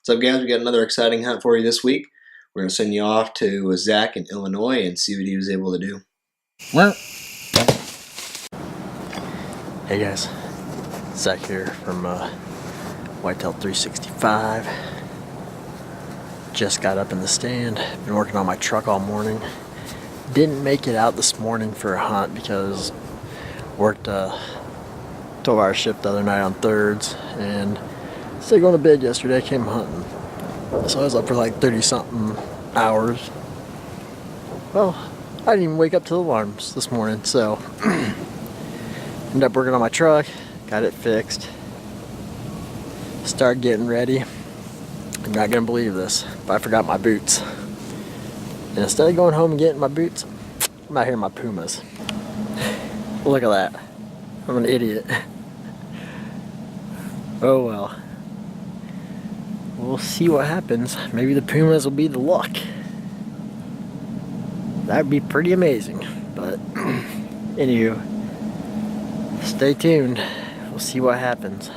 What's up, guys? We got another exciting hunt for you this week. We're going to send you off to Zack in Illinois and see what he was able to do. Hey guys, Zack here from Whitetail 365. Just got up in the stand. Been working on my truck all morning. Didn't make it out this morning for a hunt because worked a 12-hour shift the other night on thirds and instead of going to bed yesterday, I came hunting. So I was up for like 30-something hours. Well, I didn't even wake up to the alarms this morning, so ended up working on my truck, got it fixed, started getting ready. I'm not gonna believe this, but I forgot my boots. And instead of going home and getting my boots, I'm out here in my Pumas. Look at that. I'm an idiot. Oh well. We'll see what happens. Maybe the Pumas will be the luck. That'd be pretty amazing. But anywho, stay tuned. We'll see what happens.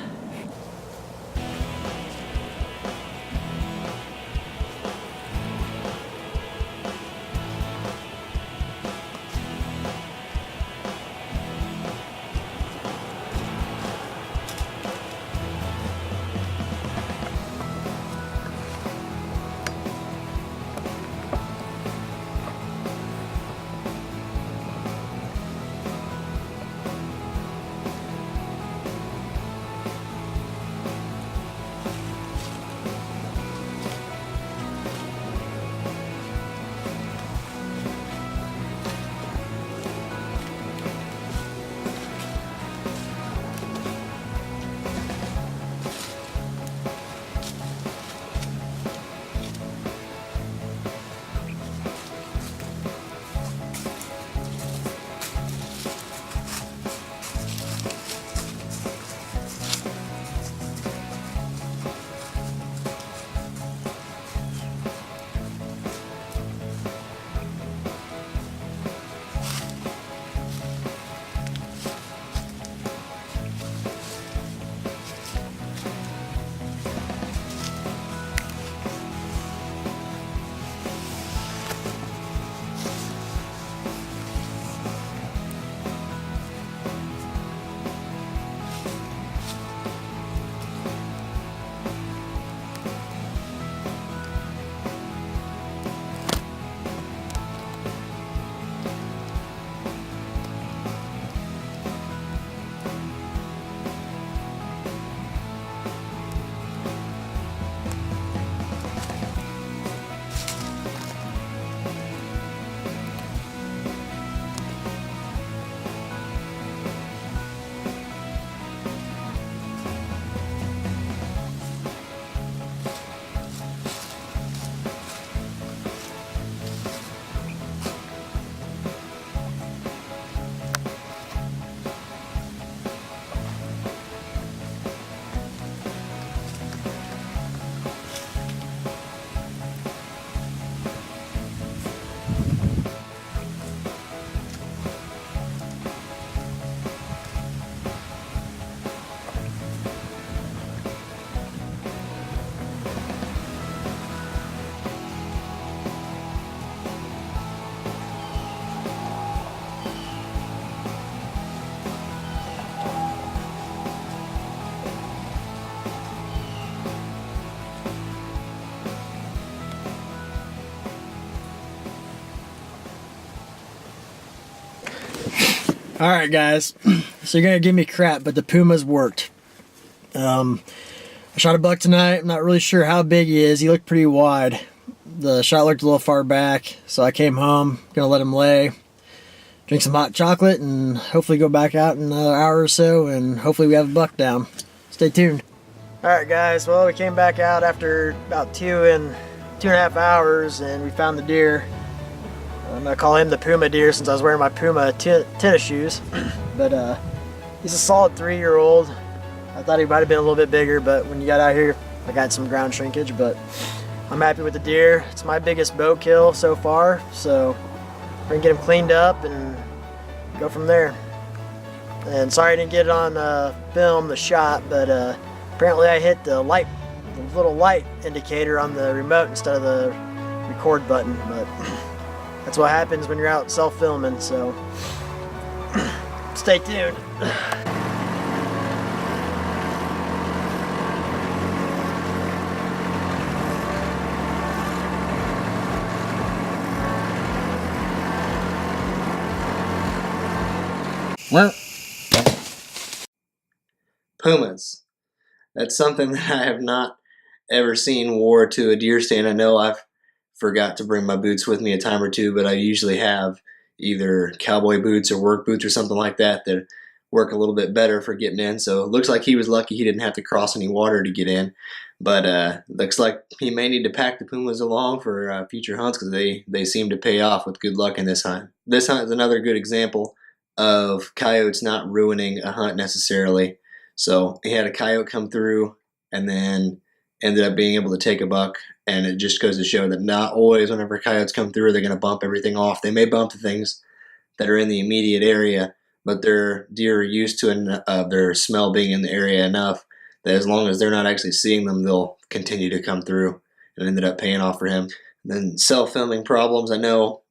Alright guys, so you're gonna give me crap, but the Pumas worked. I shot a buck tonight. I'm not really sure how big he is. He looked pretty wide. The shot looked a little far back, so I came home, gonna let him lay, drink some hot chocolate, and hopefully go back out in another hour or so, and hopefully we have a buck down. Stay tuned. Alright guys, well we came back out after about 2.5 hours, and we found the deer. I'm gonna call him the Puma deer since I was wearing my Puma tennis shoes. But he's a solid 3-year-old. I thought he might have been a little bit bigger, but when you got out here, I got some ground shrinkage. But I'm happy with the deer. It's my biggest bow kill so far, so we're gonna get him cleaned up and go from there. And sorry I didn't get it on film, the shot, but apparently I hit the light little light indicator on the remote instead of the record button, but that's what happens when you're out self-filming, so stay tuned. Pumas. That's something that I have not ever seen wore to a deer stand. I know I've forgot to bring my boots with me a time or two, but I usually have either cowboy boots or work boots or something like that that work a little bit better for getting in. So it looks like he was lucky he didn't have to cross any water to get in. But looks like he may need to pack the Pumas along for future hunts because they seem to pay off with good luck in this hunt. This hunt is another good example of coyotes not ruining a hunt necessarily. So he had a coyote come through and then ended up being able to take a buck. And it just goes to show that not always whenever coyotes come through, they're going to bump everything off. They may bump the things that are in the immediate area, but their deer are used to their smell being in the area enough that as long as they're not actually seeing them, they'll continue to come through, and ended up paying off for him. And then self-filming problems. I know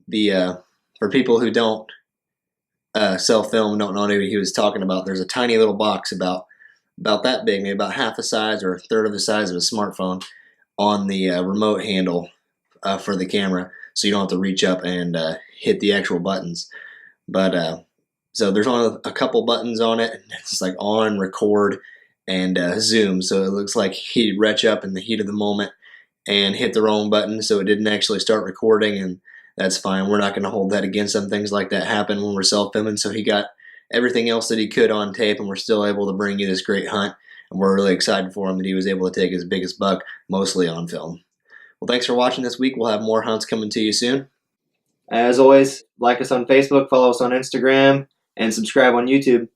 for people who don't self-film, don't know what he was talking about, there's a tiny little box about that big, maybe about half the size or a third of the size of a smartphone on the remote handle for the camera, so you don't have to reach up and hit the actual buttons. But so there's only a couple buttons on it. It's like on, record, and zoom. So it looks like he reached up in the heat of the moment and hit the wrong button, so it didn't actually start recording, and that's fine. We're not going to hold that against him. Things like that happen when we're self-filming, so he got everything else that he could on tape, and we're still able to bring you this great hunt. And we're really excited for him that he was able to take his biggest buck mostly on film. Well, thanks for watching this week. We'll have more hunts coming to you soon. As always, like us on Facebook, follow us on Instagram, and subscribe on YouTube.